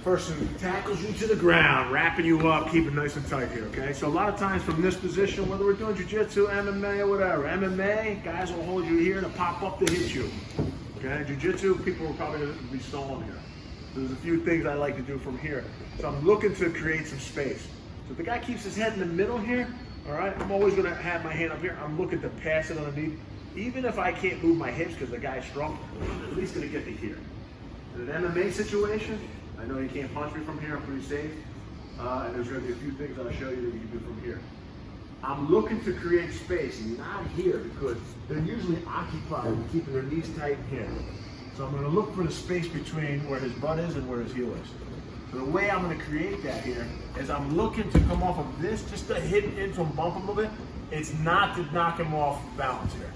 Person tackles you to the ground, wrapping you up, keeping nice and tight here, okay? So a lot of times from this position, whether we're doing jiu-jitsu, MMA, or whatever, MMA, guys will hold you here to pop up to hit you, okay? Jiu-jitsu, people are probably gonna be stalling here. There's a few things I like to do from here. So I'm looking to create some space. So if the guy keeps his head in the middle here, all right, I'm always gonna have my hand up here. I'm looking to pass it underneath. Even if I can't move my hips because the guy's strong, I'm at least gonna get to here. In an MMA situation, I know you can't punch me from here, I'm pretty safe. And there's gonna be a few things I'll show you that you can do from here. I'm looking to create space, and not here, because they're usually occupied with keeping their knees tight here. So I'm gonna look for the space between where his butt is and where his heel is. So the way I'm gonna create that here is I'm looking to come off of this, just to hit into him, bump him a little bit. It's not to knock him off balance here.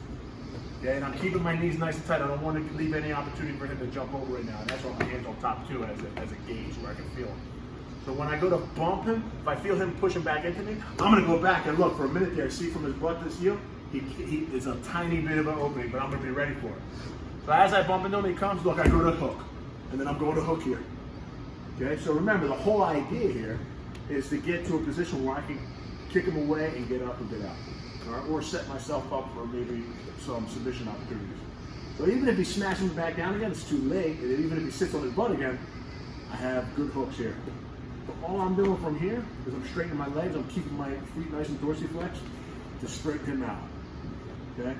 Okay, and I'm keeping my knees nice and tight. I don't want to leave any opportunity for him to jump over right now. And that's why my hands on top too, as a gauge where I can feel him. So when I go to bump him, if I feel him pushing back into me, I'm gonna go back and look for a minute there. See from his butt to his heel, there's a tiny bit of an opening, but I'm gonna be ready for it. So as I bump into him, he comes, look, I go to hook. And then I'm going to hook here. Okay, so remember, the whole idea here is to get to a position where I can kick him away and get up and get out. All right, or set myself up for maybe some submission opportunities. So even if he smashes me back down again, it's too late. And even if he sits on his butt again, I have good hooks here. But all I'm doing from here is I'm straightening my legs. I'm keeping my feet nice and dorsiflexed to straighten him out. Okay?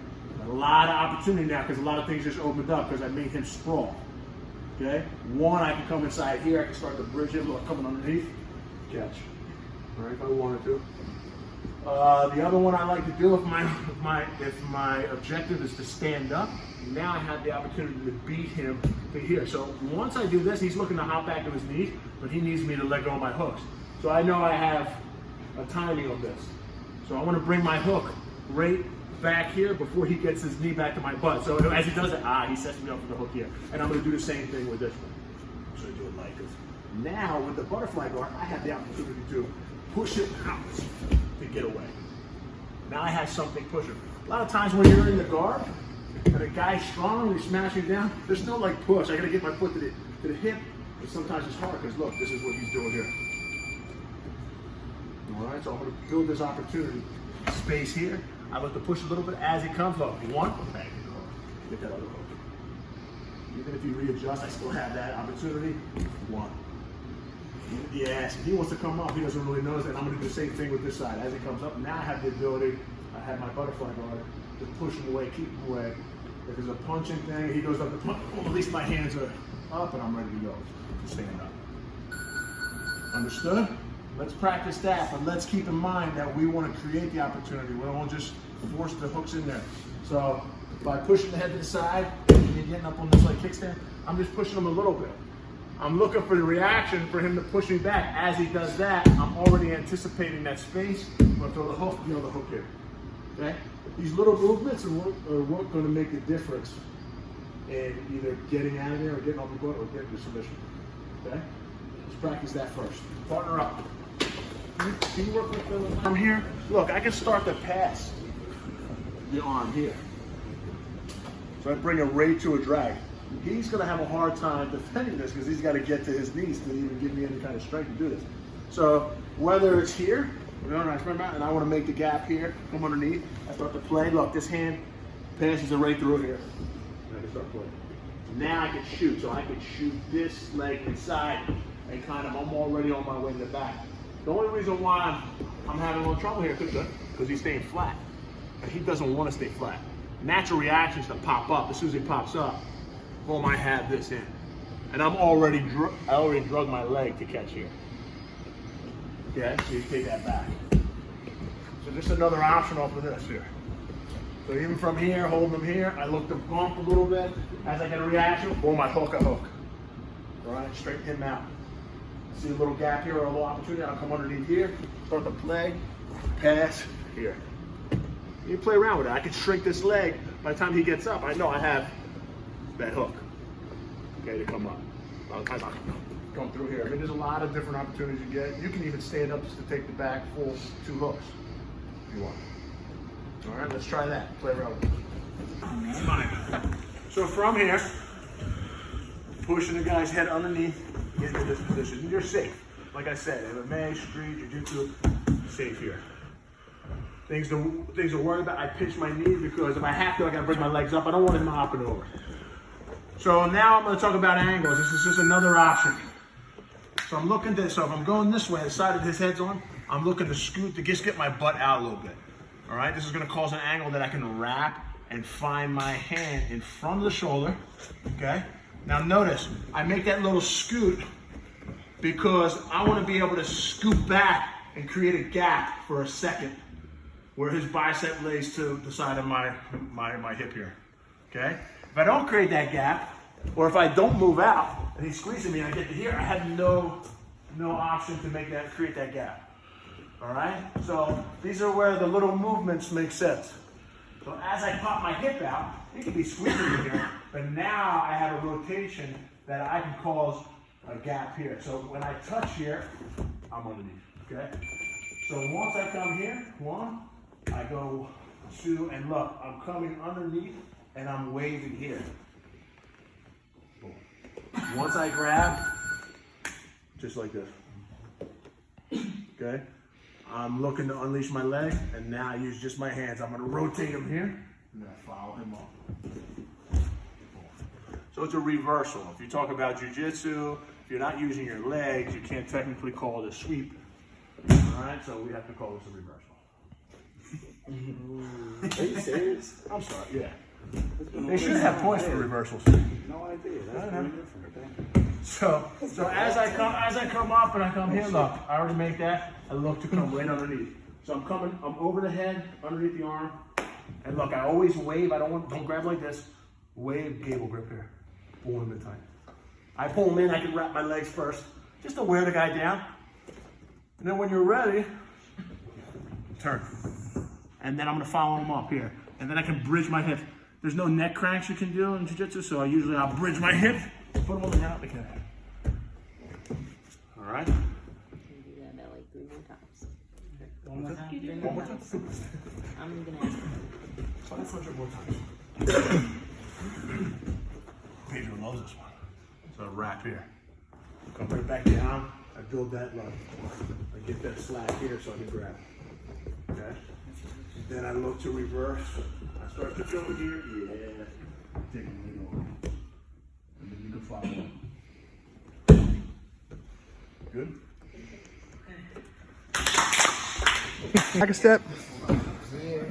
A lot of opportunity now because a lot of things just opened up because I made him sprawl. Okay? One, I can come inside here. I can start to bridge him, look, coming underneath, catch. All right, if I wanted to. The other one I like to do if my objective is to stand up, now I have the opportunity to beat him to here. So once I do this, he's looking to hop back to his knees, but he needs me to let go of my hooks. So I know I have a timing of this. So I want to bring my hook right back here before he gets his knee back to my butt. So as he does it, he sets me up for the hook here. And I'm going to do the same thing with this one. So I do it like this. Now with the butterfly guard, I have the opportunity to push it out to get away. Now I have something pushing. A lot of times when you're in the guard and a guy's strong and he's smashing down, there's no like push. I gotta get my foot to the hip, but sometimes it's hard because look, this is what he's doing here. All right, so I'm gonna build this opportunity. Space here. I like to push a little bit as he comes up. One, bang, get that other hook. Even if you readjust, I still have that opportunity. One. Yes, if he wants to come up, he doesn't really notice that. I'm going to do the same thing with this side. As he comes up, now I have the ability, I have my butterfly guard, to push him away, keep him away. If there's a punching thing, he goes up to punch, well, at least my hands are up and I'm ready to go, to stand up. Understood? Let's practice that, but let's keep in mind that we want to create the opportunity. We don't want to just force the hooks in there. So by pushing the head to the side, and getting up on this like kickstand, I'm just pushing him a little bit. I'm looking for the reaction for him to push me back. As he does that, I'm already anticipating that space. I'm going to throw the hook, the hook here. Okay? These little movements are what going to make the difference in either getting out of there or getting off the butt or getting to submission. Okay? Let's practice that first. Partner up. Can you work with the arm here? Look, I can start to pass the arm here. So I bring it right to a drag. He's going to have a hard time defending this because he's got to get to his knees to even give me any kind of strength to do this. So whether it's here, and I want to make the gap here, come underneath, I start to play. Look, this hand passes it right through here. And I can start playing. Now I can shoot. So I can shoot this leg inside and kind of, I'm already on my way to the back. The only reason why I'm having a little trouble here is because he's staying flat. And he doesn't want to stay flat. Natural reactions to pop up. As soon as he pops up, boom, I have this in. And I already drug my leg to catch here. Okay, so you take that back. So just another option off of this here. So even from here, holding them here, I look to bump a little bit. As I get a reaction, boom, I hook a hook. All right, straighten him out. See a little gap here or a little opportunity, I'll come underneath here, start to play, pass here. You play around with it. I can shrink this leg. By the time he gets up, I know I have that hook, okay, to come up. A lot of times I come through here. I mean, there's a lot of different opportunities you get. You can even stand up just to take the back full 2 hooks if you want. All right, let's try that. Play around with it. So from here, pushing the guy's head underneath, get into this position. You're safe. Like I said, MMA, street, jiu-jitsu, safe here. Things to worry about, I pinch my knees because if I have to, I gotta bring my legs up. I don't want him hopping over. So now I'm gonna talk about angles. This is just another option. So I'm looking to, so if I'm going this way, the side of his head's on, I'm looking to scoot to just get my butt out a little bit. All right, this is gonna cause an angle that I can wrap and find my hand in front of the shoulder, okay? Now notice, I make that little scoot because I wanna be able to scoot back and create a gap for a second where his bicep lays to the side of my hip here, okay? If I don't create that gap, or if I don't move out, and he's squeezing me and I get to here, I have no option to create that gap, all right? So these are where the little movements make sense. So as I pop my hip out, he could be squeezing me here, but now I have a rotation that I can cause a gap here. So when I touch here, I'm underneath, okay? So once I come here, 1, I go 2, and look, I'm coming underneath and I'm waving here. Boom. Once I grab, just like this, okay? I'm looking to unleash my leg, and now I use just my hands. I'm gonna rotate him here, and then I follow him up. So it's a reversal. If you talk about jiu-jitsu, if you're not using your legs, you can't technically call it a sweep. All right, so we have to call this a reversal. Are you serious? I'm sorry, yeah. They should have points for reversals. No idea. That's very different. So as I come up and I come here, look, I already make that. I look to come right underneath. So I'm over the head, underneath the arm, and look, I always wave. Don't grab like this. Wave, gable grip here. Pull him in tight. I pull him in. I can wrap my legs first, just to wear the guy down. And then when you're ready, turn. And then I'm gonna follow him up here. And then I can bridge my hips. There's no neck cranks you can do in jiu-jitsu, so I'll bridge my hip, put them on the ground again. All right? You do that about like 3 more times. One more time? 3 One more more times. time. I'm gonna ask 500 more times. Pedro loves this one. So wrap here. Come right back down. I build that low. I get that slack here so I can grab. Okay? Then I look to reverse. I start to go here. Yeah. Take a lean over. And then you can follow. Good? Back a step.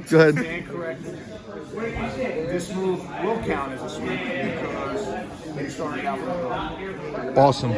Go ahead. Stand corrected. This move will count as a sweep because they started out from the bottom. Awesome.